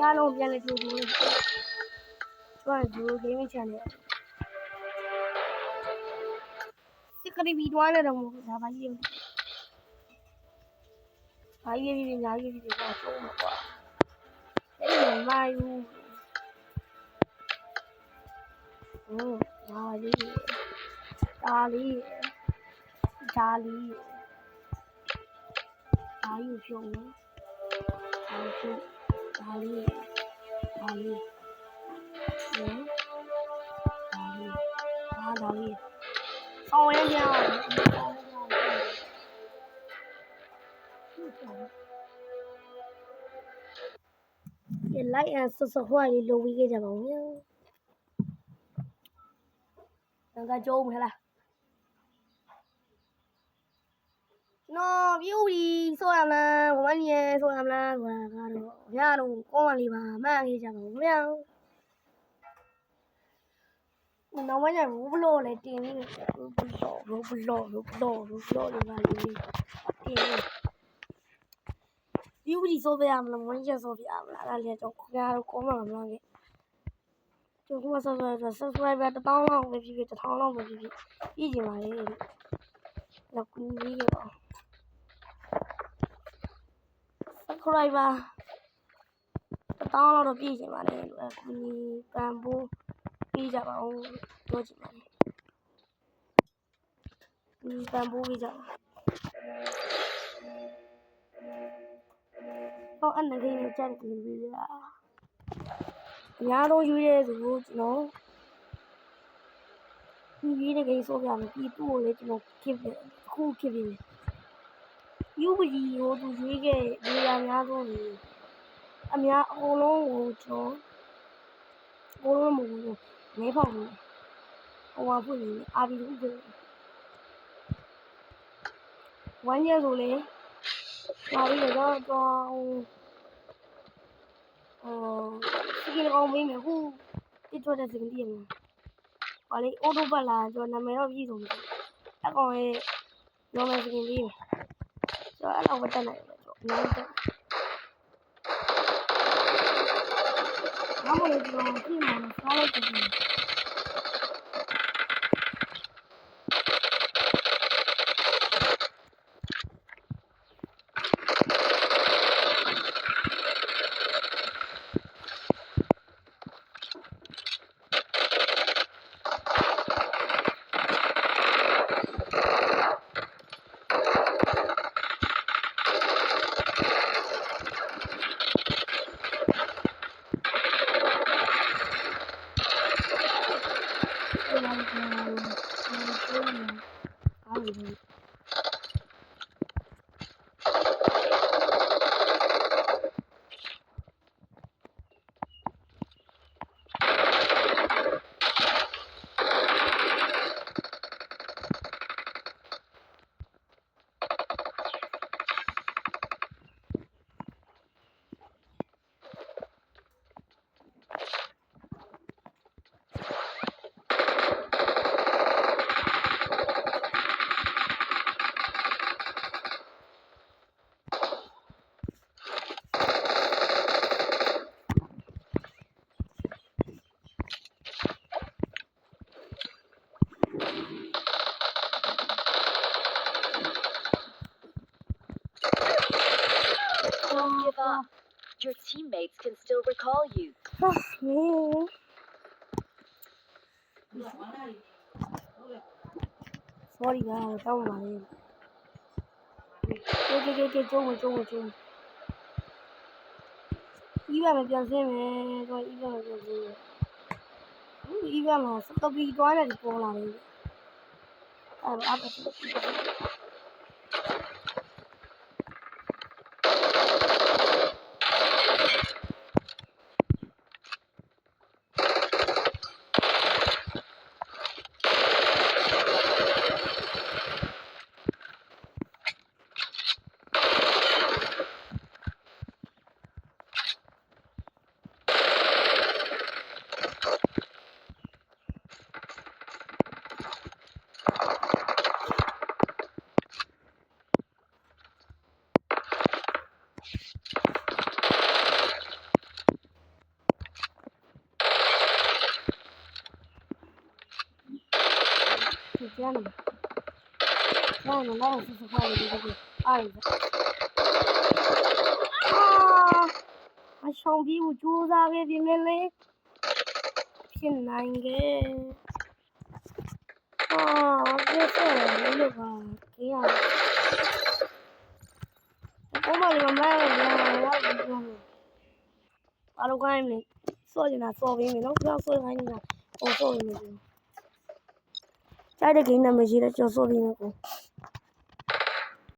အားလုံးပြန်လဲကြိုးကြိုးလေးကျွန်တော် gaming channel စစ်ကရီဗီတွားနေတော့ဒါဘာကြီးဘာကြီးကြီးညာကြီးကြီးတော့ဆုံးမှာကွာအဲ့ဒီမာယူဒါလေးဒါယူဖြုံးဒါလေးဆောင်းရဲကြောင်းဒီလိုက်အဆဆခွာလေးလိုပြီးကြပါဦးဗျာငါကြုံမလားနော်ပြူကြီးဆိုရမလားဝမ်းရဲဆိုရမလားဆိုတာကတော့ရတော့ကောင်းပါလိမ့်ပါမှန်ကြီးကြပါဦးဗျာနောက်မှကျဘူးဘလို့လဲတင်နေဘူးဘလို့လေးပါလေတင်ပြူကြီးဆိုပြရမလားဝမ်းရဲဆိုပြရမလားအဲ့ဒါလေးတော့ခင်ဗျားတို့ကောင်းမှာမလားလေကျွန်တော်ကsubscriber 1000လောက်ပဲဖြစ်1000လောက်ပဲဖြစ်ပြည့်ကြပါလေနောက်ကူကြီးရပါ subscriber 1000လောက်တော့ပြည့်ကြပါလေအခုပန်ဖိုးပြကြပါဦးပြောချင်ပါတယ်ပန်ဖိုးပြကြပါဟောအဲ့ငယ်လေးကြက်ကြီးပြရအများဆုံးယူရဲဆိုကျွန်တော်ဒီကြီးတဲ့ဆိုပြမယ်ပြီးသူ့ကိုလည်းကျွန်တော်ဖြစ်ခုဖြစ်ပြီယူပကြီးဟိုသူရွေးခဲ့နေရာများဆုံးကြီးအများအကုန်လုံးကိုကျွန်တော်မဟုတ်မဲဖောက်ဘူးဟိုဟာဖွင့်နေအာဒီလူတွေဝမ်းရဆိုလေဒါပြီးတော့စကီကောင်မင်းကခုတစ်ထွက်တဲ့စကီးရမှာဟာလေအော်တိုဘတ်လာကျွန်တော်နာမည်တော့ပြည့်စုံတယ်အကောင်ရဲ့ normal စကီးလေးကျွန်တော်အဲ့လောက်ပဲတက်နိုင်တယ်ကျွန်တော်တက်ဘာလို့လဲကျွန်တော်ပြင်မှာစားလိုက်တယ်Your teammates can still recall you. Sorry, guys. Don't worry. Go. Even if you're saying, even if you're be doing it for like, ကျန်းတယ်ကျန်းတယ်လည်းဆက်ဖားလို့ဒီကအားရအရှောင်းပြီးကြိုးစားခဲ့ပြင်မဲ့လေဖြစ်နိုင်ခဲ့ပြည့်စုံလို့လို့ပါကြီးရအောင်မလေးမမဲရောက်ပြီးတော့ဘာလို့ခိုင်းမလဲစောနေတာစောပြီးမယ်နော်ကြောက်စောခိုင်းနေတာဟိုစောနေတယ်ကြိုက်တဲ့ဂိမ်းနံပါတ်ရှိတဲ့ကျော်စောပြီးမယ်ကို